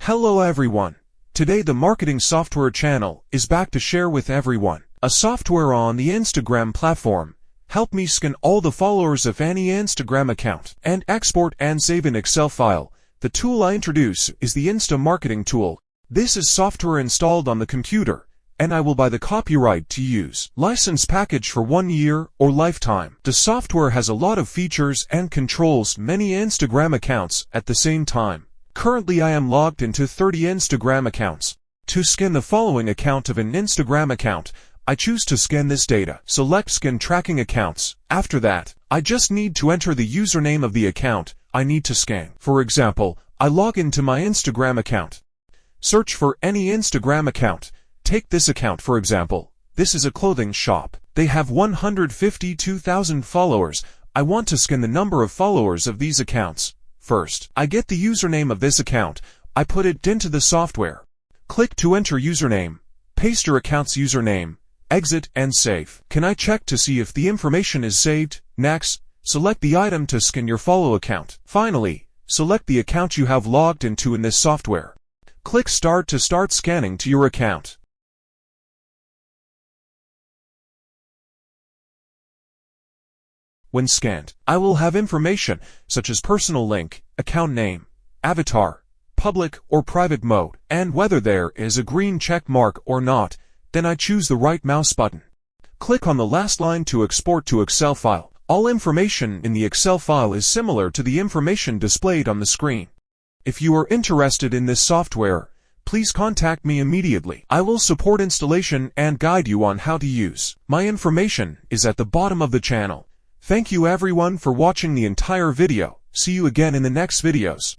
Hello everyone. Today the Marketing Software channel is back to share with everyone a software on the Instagram platform. Help me scan all the followers of any Instagram account and export and save an Excel file. The tool I introduce is the Insta Marketing tool. This is software installed on the computer, and I will buy the copyright to use license package for 1 year or lifetime. The software has a lot of features and controls many Instagram accounts at the same time. Currently I am logged into 30 Instagram accounts. To scan the following account of an Instagram account, I choose to scan this data. Select Scan Tracking Accounts. After that, I just need to enter the username of the account I need to scan. For example, I log into my Instagram account. Search for any Instagram account. Take this account for example. This is a clothing shop. They have 152,000 followers. I want to scan the number of followers of these accounts. First, I get the username of this account. I put it into the software. Click to enter username. Paste your account's username. Exit and save. Can I check to see if the information is saved? Next, select the item to scan your follow account. Finally, select the account you have logged into in this software. Click Start to start scanning to your account. When scanned, I will have information such as personal link, account name, avatar, public or private mode, and whether there is a green check mark or not. Then I choose the right mouse button. Click on the last line to export to Excel file. All information in the Excel file is similar to the information displayed on the screen. If you are interested in this software, please contact me immediately. I will support installation and guide you on how to use. My information is at the bottom of the channel. Thank you everyone for watching the entire video. See you again in the next videos.